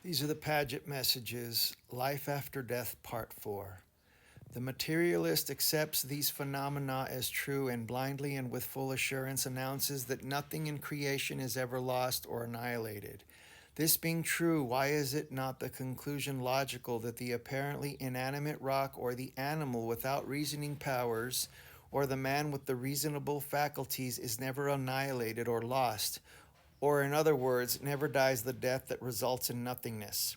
These are the Paget messages, Life After Death, Part 4. The materialist accepts these phenomena as true and blindly and with full assurance announces that nothing in creation is ever lost or annihilated. This being true, why is it not the conclusion logical that the apparently inanimate rock or the animal without reasoning powers or the man with the reasonable faculties is never annihilated or lost, or in other words, never dies the death that results in nothingness?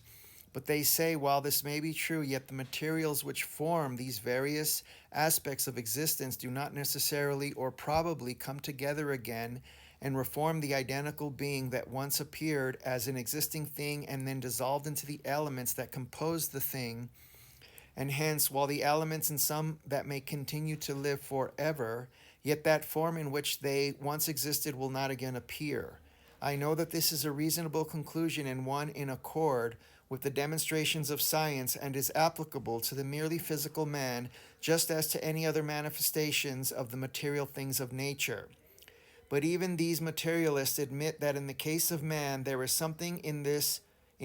But they say, while this may be true, yet the materials which form these various aspects of existence do not necessarily or probably come together again and reform the identical being that once appeared as an existing thing and then dissolved into the elements that compose the thing. And hence, while the elements in some that may continue to live forever, yet that form in which they once existed will not again appear. I know that this is a reasonable conclusion and one in accord with the demonstrations of science and is applicable to the merely physical man just as to any other manifestations of the material things of nature. But even these materialists admit that in the case of man there is something in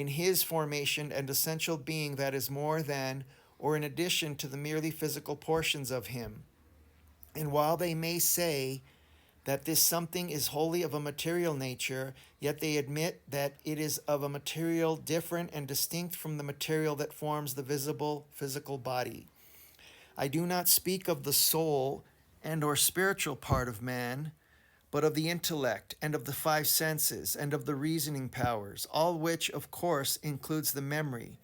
his formation and essential being that is more than or in addition to the merely physical portions of him. And while they may say that this something is wholly of a material nature, yet they admit that it is of a material different and distinct from the material that forms the visible physical body. I do not speak of the soul and or spiritual part of man, but of the intellect and of the five senses and of the reasoning powers, all which, of course, includes the memory.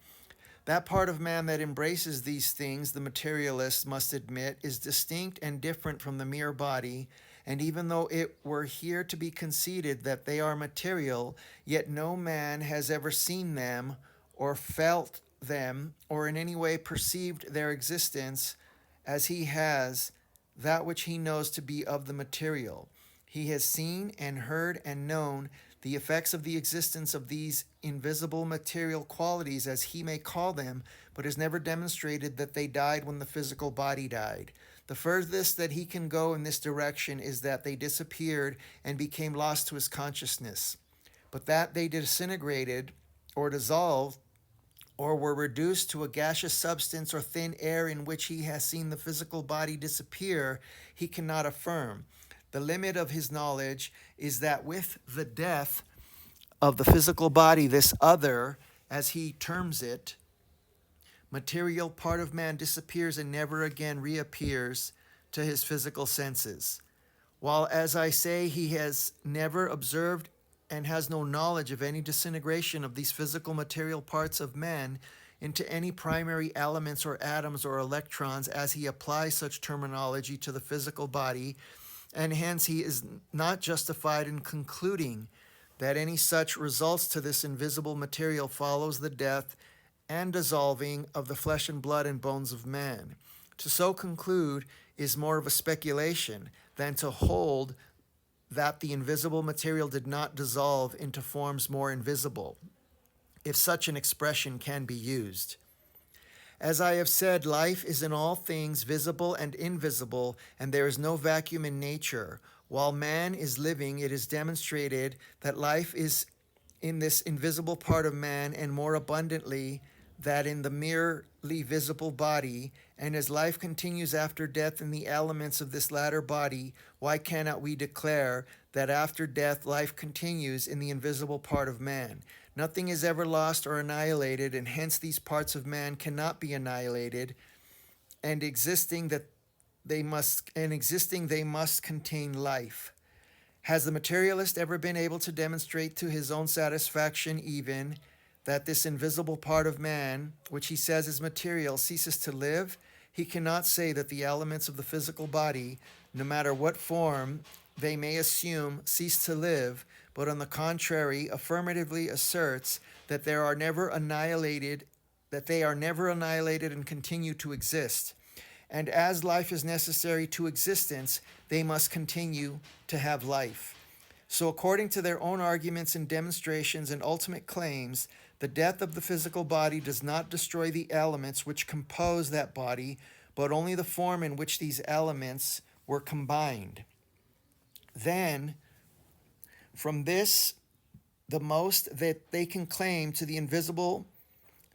That part of man that embraces these things, the materialist must admit, is distinct and different from the mere body, and even though it were here to be conceded that they are material, yet no man has ever seen them or felt them or in any way perceived their existence as he has that which he knows to be of the material. He has seen and heard and known the effects of the existence of these invisible material qualities, as he may call them, but has never demonstrated that they died when the physical body died. The furthest that he can go in this direction is that they disappeared and became lost to his consciousness. But that they disintegrated or dissolved or were reduced to a gaseous substance or thin air in which he has seen the physical body disappear, he cannot affirm. The limit of his knowledge is that with the death of the physical body, this other, as he terms it, material part of man disappears and never again reappears to his physical senses. While, as I say, he has never observed and has no knowledge of any disintegration of these physical material parts of man into any primary elements or atoms or electrons as he applies such terminology to the physical body, and hence he is not justified in concluding that any such results to this invisible material follows the death and dissolving of the flesh and blood and bones of man. To so conclude is more of a speculation than to hold that the invisible material did not dissolve into forms more invisible, if such an expression can be used. As I have said, life is in all things visible and invisible, and there is no vacuum in nature. While man is living, it is demonstrated that life is in this invisible part of man, and more abundantly that in the merely visible body. And as life continues after death in the elements of this latter body, why cannot we declare that after death life continues in the invisible part of man? Nothing is ever lost or annihilated, and hence these parts of man cannot be annihilated, and existing they must contain life. Has the materialist ever been able to demonstrate to his own satisfaction even that this invisible part of man, which he says is material, ceases to live? He cannot say that the elements of the physical body, no matter what form they may assume, cease to live, but on the contrary, affirmatively asserts that they are never annihilated and continue to exist. And as life is necessary to existence, they must continue to have life. So according to their own arguments and demonstrations and ultimate claims, the death of the physical body does not destroy the elements which compose that body, but only the form in which these elements were combined. Then, from this the most that they can claim to the invisible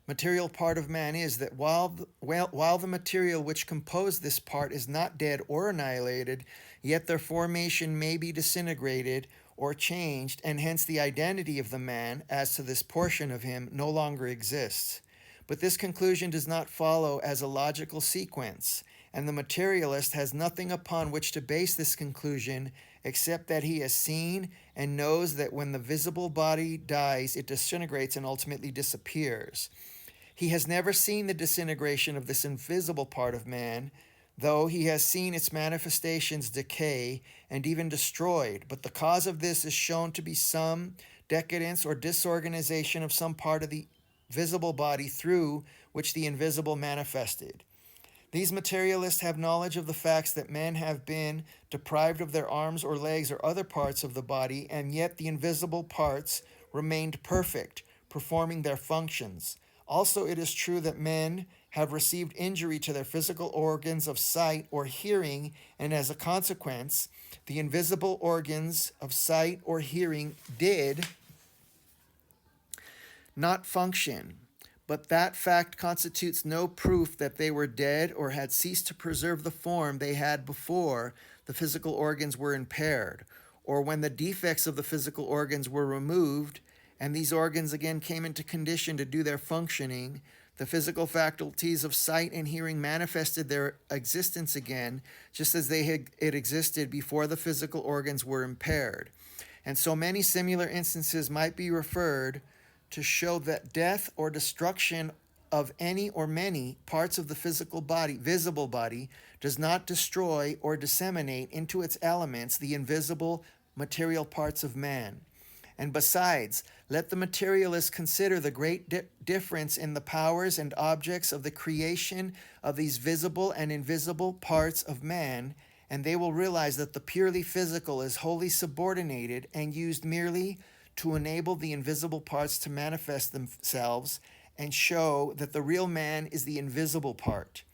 material part of man is that while the material which composed this part is not dead or annihilated, yet their formation may be disintegrated or changed, and hence the identity of the man as to this portion of him no longer exists. But this conclusion does not follow as a logical sequence, and the materialist has nothing upon which to base this conclusion except that he has seen and knows that when the visible body dies, it disintegrates and ultimately disappears. He has never seen the disintegration of this invisible part of man, though he has seen its manifestations decay and even destroyed. But the cause of this is shown to be some decadence or disorganization of some part of the visible body through which the invisible manifested. These materialists have knowledge of the facts that men have been deprived of their arms or legs or other parts of the body, and yet the invisible parts remained perfect, performing their functions. Also, it is true that men have received injury to their physical organs of sight or hearing, and as a consequence, the invisible organs of sight or hearing did not function. But that fact constitutes no proof that they were dead or had ceased to preserve the form they had before the physical organs were impaired, or when the defects of the physical organs were removed and these organs again came into condition to do their functioning, the physical faculties of sight and hearing manifested their existence again, just as it existed before the physical organs were impaired. And so many similar instances might be referred to show that death or destruction of any or many parts of the physical body, visible body, does not destroy or disseminate into its elements the invisible material parts of man. And besides, let the materialist consider the great difference in the powers and objects of the creation of these visible and invisible parts of man, and they will realize that the purely physical is wholly subordinated and used merely to enable the invisible parts to manifest themselves and show that the real man is the invisible part,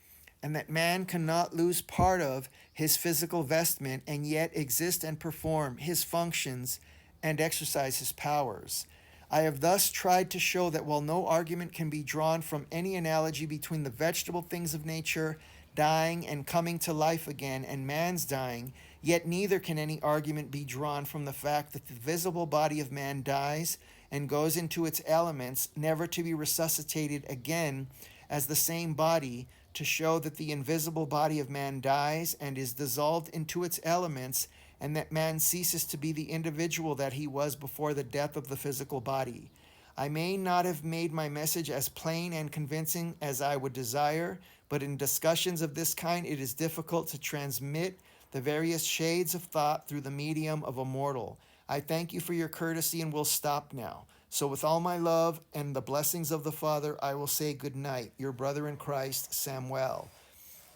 and that man cannot lose part of his physical vestment and yet exist and perform his functions and exercise his powers. I have thus tried to show that while no argument can be drawn from any analogy between the vegetable things of nature dying and coming to life again and man's dying, yet neither can any argument be drawn from the fact that the visible body of man dies and goes into its elements, never to be resuscitated again as the same body, to show that the invisible body of man dies and is dissolved into its elements, and that man ceases to be the individual that he was before the death of the physical body. I may not have made my message as plain and convincing as I would desire, but in discussions of this kind it is difficult to transmit the various shades of thought through the medium of a mortal. I thank you for your courtesy and will stop now. So with all my love and the blessings of the Father, I will say good night. Your brother in Christ, Samuel.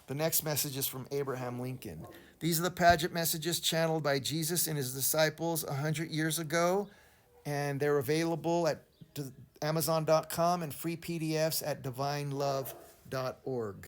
The next message is from Abraham Lincoln. These are the Paget messages channeled by Jesus and his disciples 100 years ago, and they're available at Amazon.com and free PDFs at divinelove.org.